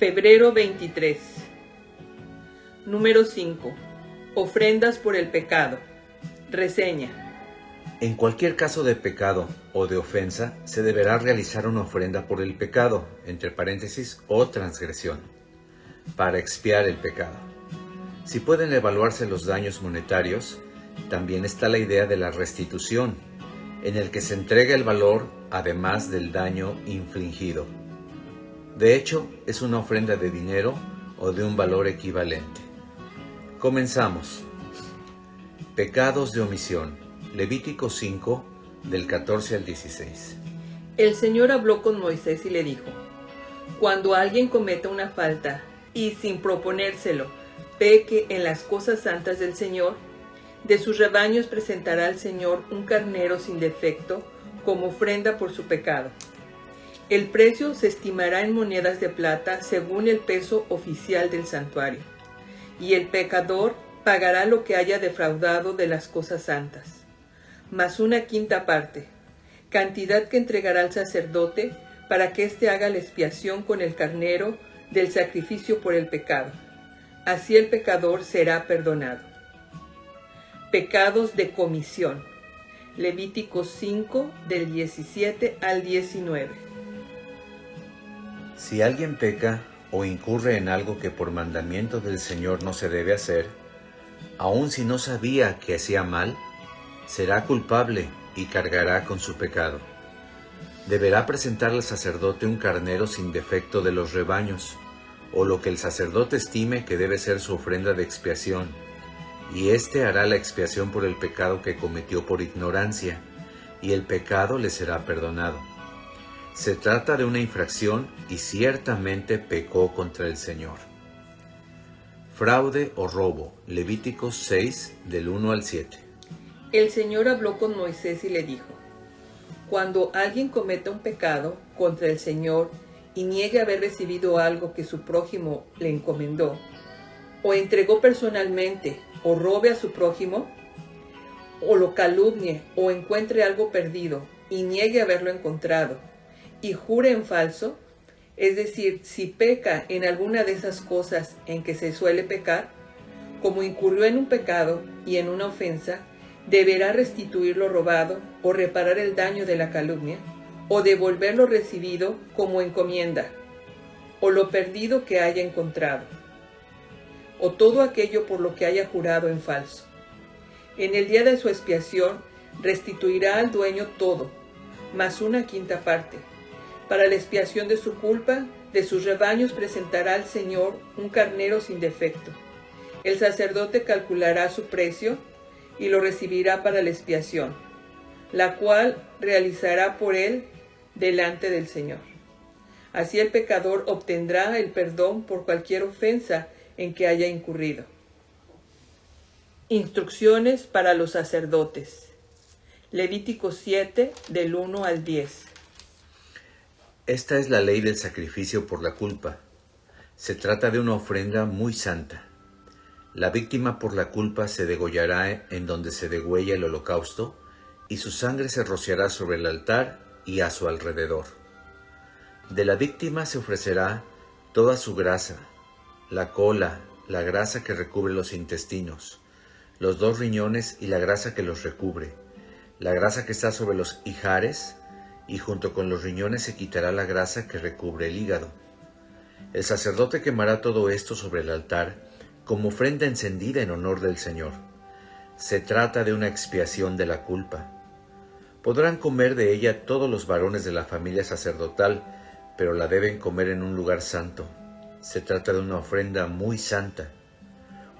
Febrero 23. Número 5. Ofrendas por el pecado. Reseña. En cualquier caso de pecado o de ofensa, se deberá realizar una ofrenda por el pecado, entre paréntesis, o transgresión, para expiar el pecado. Si pueden evaluarse los daños monetarios, también está la idea de la restitución, en el que se entrega el valor además del daño infligido. De hecho, es una ofrenda de dinero o de un valor equivalente. Comenzamos. Pecados de omisión. Levítico 5, del 14 al 16. El Señor habló con Moisés y le dijo: Cuando alguien cometa una falta y sin proponérselo peque en las cosas santas del Señor, de sus rebaños presentará al Señor un carnero sin defecto como ofrenda por su pecado. El precio se estimará en monedas de plata según el peso oficial del santuario, y el pecador pagará lo que haya defraudado de las cosas santas, más una quinta parte, cantidad que entregará al sacerdote para que éste haga la expiación con el carnero del sacrificio por el pecado. Así el pecador será perdonado. Pecados de comisión. Levítico 5, del 17 al 19. Si alguien peca o incurre en algo que por mandamiento del Señor no se debe hacer, aun si no sabía que hacía mal, será culpable y cargará con su pecado. Deberá presentar al sacerdote un carnero sin defecto de los rebaños, o lo que el sacerdote estime que debe ser su ofrenda de expiación, y éste hará la expiación por el pecado que cometió por ignorancia, y el pecado le será perdonado. Se trata de una infracción y ciertamente pecó contra el Señor. Fraude o robo. Levítico 6, del 1 al 7. El Señor habló con Moisés y le dijo: Cuando alguien cometa un pecado contra el Señor y niegue haber recibido algo que su prójimo le encomendó, o entregó personalmente, o robe a su prójimo, o lo calumnie, o encuentre algo perdido y niegue haberlo encontrado, y jure en falso, es decir, si peca en alguna de esas cosas en que se suele pecar, como incurrió en un pecado y en una ofensa, deberá restituir lo robado o reparar el daño de la calumnia, o devolver lo recibido como encomienda, o lo perdido que haya encontrado, o todo aquello por lo que haya jurado en falso. En el día de su expiación restituirá al dueño todo, más una quinta parte. Para la expiación de su culpa, de sus rebaños presentará al Señor un carnero sin defecto. El sacerdote calculará su precio y lo recibirá para la expiación, la cual realizará por él delante del Señor. Así el pecador obtendrá el perdón por cualquier ofensa en que haya incurrido. Instrucciones para los sacerdotes. Levítico 7, del 1 al 10. Esta es la ley del sacrificio por la culpa. Se trata de una ofrenda muy santa. La víctima por la culpa se degollará en donde se degüella el holocausto, y su sangre se rociará sobre el altar y a su alrededor. De la víctima se ofrecerá toda su grasa, la cola, la grasa que recubre los intestinos, los 2 riñones y la grasa que los recubre, la grasa que está sobre los ijares, y junto con los riñones se quitará la grasa que recubre el hígado. El sacerdote quemará todo esto sobre el altar como ofrenda encendida en honor del Señor. Se trata de una expiación de la culpa. Podrán comer de ella todos los varones de la familia sacerdotal, pero la deben comer en un lugar santo. Se trata de una ofrenda muy santa.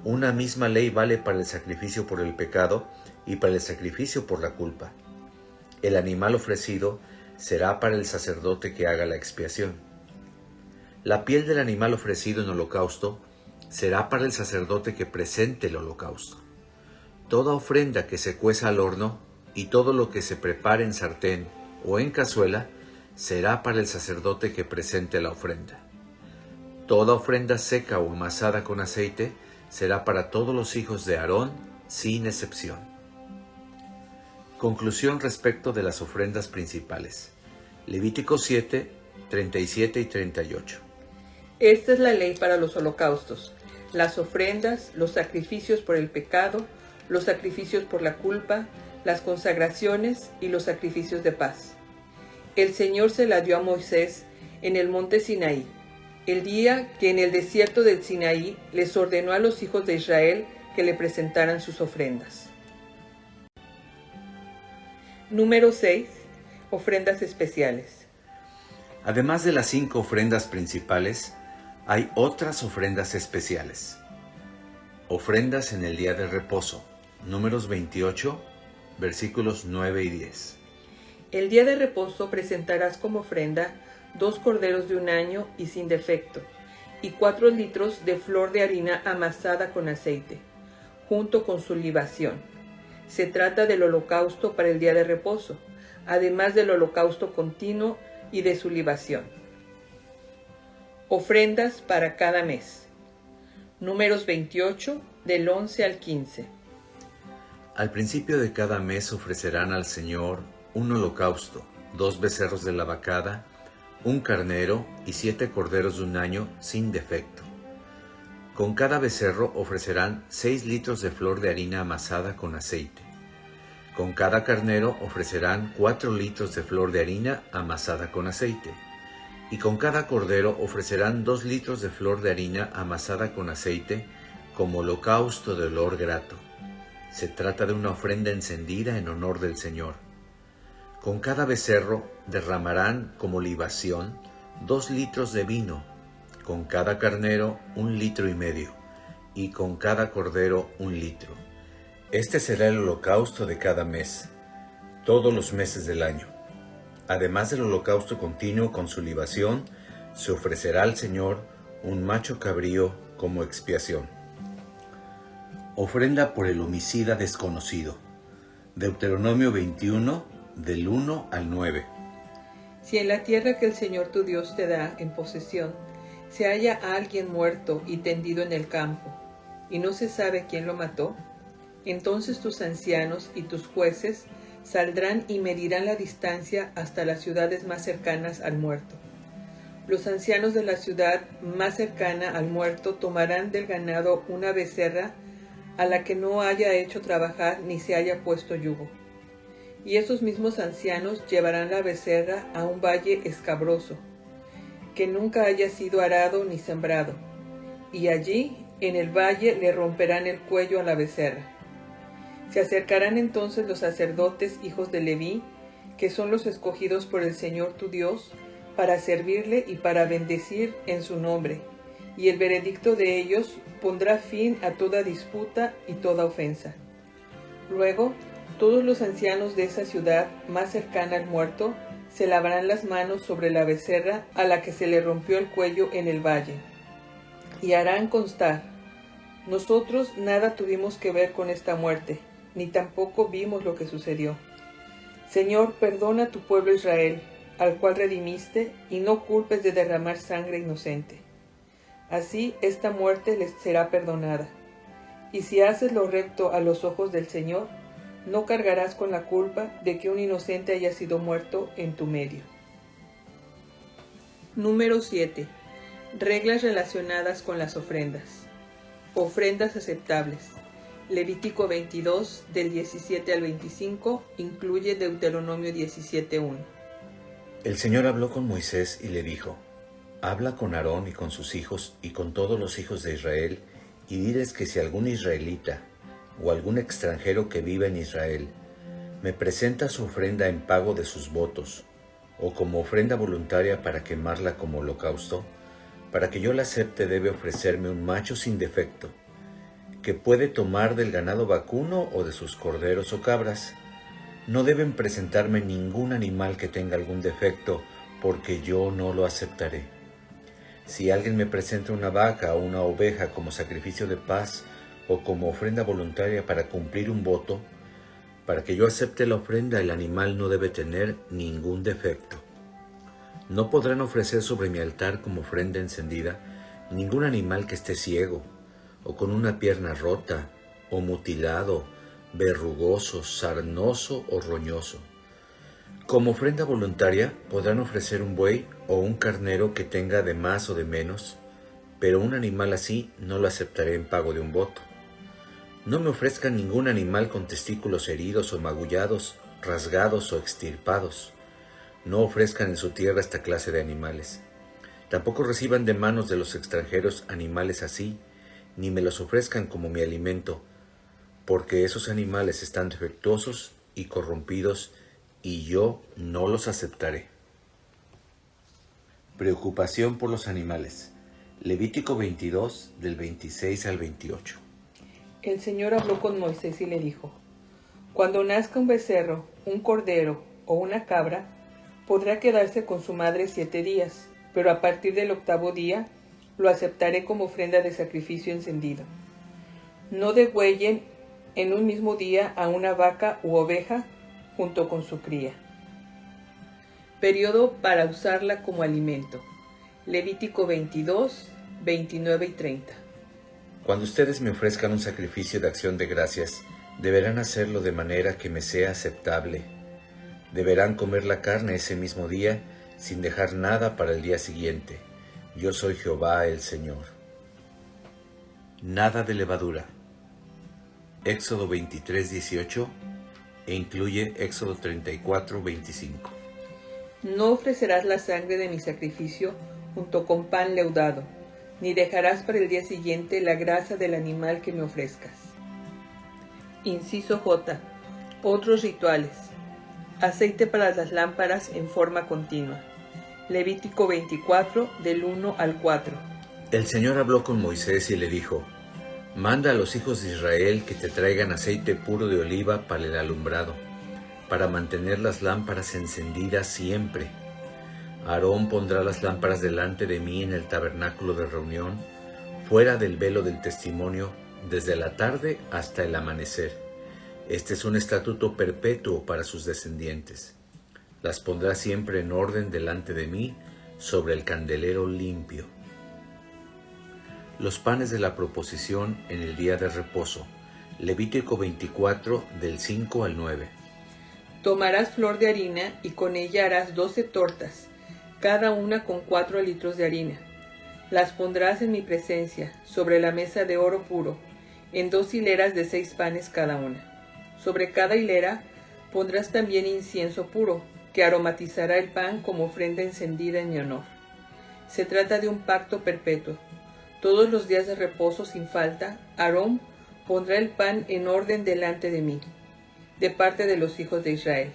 Una misma ley vale para el sacrificio por el pecado y para el sacrificio por la culpa. El animal ofrecido será para el sacerdote que haga la expiación. La piel del animal ofrecido en holocausto será para el sacerdote que presente el holocausto. Toda ofrenda que se cueza al horno y todo lo que se prepare en sartén o en cazuela será para el sacerdote que presente la ofrenda. Toda ofrenda seca o amasada con aceite será para todos los hijos de Aarón, sin excepción. Conclusión respecto de las ofrendas principales. Levítico 7, 37 y 38. Esta es la ley para los holocaustos, las ofrendas, los sacrificios por el pecado, los sacrificios por la culpa, las consagraciones y los sacrificios de paz. El Señor se la dio a Moisés en el monte Sinaí, el día que en el desierto del Sinaí les ordenó a los hijos de Israel que le presentaran sus ofrendas. Número 6. Ofrendas especiales. Además de las 5 ofrendas principales, hay otras ofrendas especiales. Ofrendas en el día de reposo. Números 28, versículos 9 y 10. El día de reposo presentarás como ofrenda 2 corderos de 1 año y sin defecto, y 4 litros de flor de harina amasada con aceite, junto con su libación. Se trata del holocausto para el día de reposo, además del holocausto continuo y de su libación. Ofrendas para cada mes. Números 28, del 11 al 15. Al principio de cada mes ofrecerán al Señor un holocausto, 2 becerros de la vacada, 1 carnero y 7 corderos de 1 año sin defecto. Con cada becerro ofrecerán 6 litros de flor de harina amasada con aceite. Con cada carnero ofrecerán 4 litros de flor de harina amasada con aceite. Y con cada cordero ofrecerán 2 litros de flor de harina amasada con aceite como holocausto de olor grato. Se trata de una ofrenda encendida en honor del Señor. Con cada becerro derramarán como libación 2 litros de vino, con cada carnero 1,5 litros, y con cada cordero 1 litro. Este será el holocausto de cada mes, todos los meses del año. Además del holocausto continuo con su libación, se ofrecerá al Señor un macho cabrío como expiación. Ofrenda por el homicida desconocido. Deuteronomio 21, del 1 al 9. Si en la tierra que el Señor tu Dios te da en posesión, se halla alguien muerto y tendido en el campo, y no se sabe quién lo mató, entonces tus ancianos y tus jueces saldrán y medirán la distancia hasta las ciudades más cercanas al muerto. Los ancianos de la ciudad más cercana al muerto tomarán del ganado una becerra a la que no haya hecho trabajar ni se haya puesto yugo. Y esos mismos ancianos llevarán la becerra a un valle escabroso, que nunca haya sido arado ni sembrado, y allí en el valle le romperán el cuello a la becerra. Se acercarán entonces los sacerdotes hijos de Leví, que son los escogidos por el Señor tu Dios, para servirle y para bendecir en su nombre, y el veredicto de ellos pondrá fin a toda disputa y toda ofensa. Luego, todos los ancianos de esa ciudad más cercana al muerto se lavarán las manos sobre la becerra a la que se le rompió el cuello en el valle, y harán constar: nosotros nada tuvimos que ver con esta muerte, ni tampoco vimos lo que sucedió. Señor, perdona a tu pueblo Israel, al cual redimiste, y no culpes de derramar sangre inocente. Así esta muerte les será perdonada. Y si haces lo recto a los ojos del Señor, no cargarás con la culpa de que un inocente haya sido muerto en tu medio. Número 7. Reglas relacionadas con las ofrendas. Ofrendas aceptables. Levítico 22, del 17 al 25, incluye Deuteronomio 17:1. El Señor habló con Moisés y le dijo: Habla con Aarón y con sus hijos y con todos los hijos de Israel, y diles que si algún israelita o algún extranjero que viva en Israel me presenta su ofrenda en pago de sus votos, o como ofrenda voluntaria para quemarla como holocausto, para que yo la acepte debe ofrecerme un macho sin defecto, que puede tomar del ganado vacuno o de sus corderos o cabras. No deben presentarme ningún animal que tenga algún defecto, porque yo no lo aceptaré. Si alguien me presenta una vaca o una oveja como sacrificio de paz o como ofrenda voluntaria para cumplir un voto, para que yo acepte la ofrenda, el animal no debe tener ningún defecto. No podrán ofrecer sobre mi altar como ofrenda encendida ningún animal que esté ciego, o con una pierna rota, o mutilado, verrugoso, sarnoso o roñoso. Como ofrenda voluntaria podrán ofrecer un buey o un carnero que tenga de más o de menos, pero un animal así no lo aceptaré en pago de un voto. No me ofrezcan ningún animal con testículos heridos o magullados, rasgados o extirpados. No ofrezcan en su tierra esta clase de animales. Tampoco reciban de manos de los extranjeros animales así, ni me los ofrezcan como mi alimento, porque esos animales están defectuosos y corrompidos, y yo no los aceptaré. Preocupación por los animales. Levítico 22, del 26 al 28. El Señor habló con Moisés y le dijo: Cuando nazca un becerro, un cordero o una cabra, podrá quedarse con su madre 7 días, pero a partir del 8º día lo aceptaré como ofrenda de sacrificio encendido. No degüellen en un mismo día a una vaca u oveja junto con su cría. Periodo para usarla como alimento. Levítico 22, 29 y 30. Cuando ustedes me ofrezcan un sacrificio de acción de gracias, deberán hacerlo de manera que me sea aceptable. Deberán comer la carne ese mismo día, sin dejar nada para el día siguiente. Yo soy Jehová el Señor. Nada de levadura. Éxodo 23, 18 e incluye Éxodo 34, 25. No ofrecerás la sangre de mi sacrificio junto con pan leudado, ni dejarás para el día siguiente la grasa del animal que me ofrezcas. Inciso J. Otros rituales. Aceite para las lámparas en forma continua. Levítico 24, del 1 al 4. El Señor habló con Moisés y le dijo: Manda a los hijos de Israel que te traigan aceite puro de oliva para el alumbrado, para mantener las lámparas encendidas siempre. Aarón pondrá las lámparas delante de mí en el tabernáculo de reunión, fuera del velo del testimonio, desde la tarde hasta el amanecer. Este es un estatuto perpetuo para sus descendientes. Las pondrá siempre en orden delante de mí, sobre el candelero limpio. Los panes de la proposición en el día de reposo. Levítico 24, del 5 al 9. Tomarás flor de harina y con ella harás 12 tortas, cada una con 4 litros de harina. Las pondrás en mi presencia, sobre la mesa de oro puro, en 2 hileras de 6 panes cada una. Sobre cada hilera pondrás también incienso puro, que aromatizará el pan como ofrenda encendida en mi honor. Se trata de un pacto perpetuo. Todos los días de reposo sin falta, Aarón pondrá el pan en orden delante de mí, de parte de los hijos de Israel.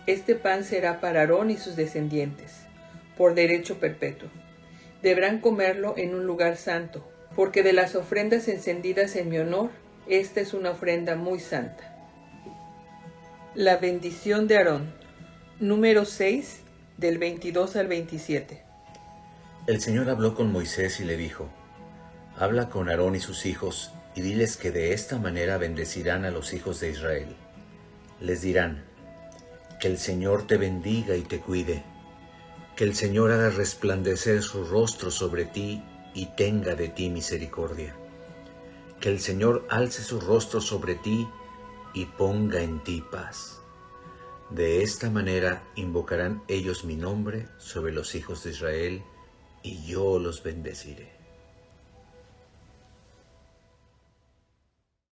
Este pan será para Aarón y sus descendientes, por derecho perpetuo. Deberán comerlo en un lugar santo, porque de las ofrendas encendidas en mi honor, esta es una ofrenda muy santa. La bendición de Aarón. Número 6, del 22 al 27. El Señor habló con Moisés y le dijo: Habla con Aarón y sus hijos, y diles que de esta manera bendecirán a los hijos de Israel. Les dirán: Que el Señor te bendiga y te cuide. Que el Señor haga resplandecer su rostro sobre ti y tenga de ti misericordia. Que el Señor alce su rostro sobre ti y ponga en ti paz. De esta manera invocarán ellos mi nombre sobre los hijos de Israel, y yo los bendeciré.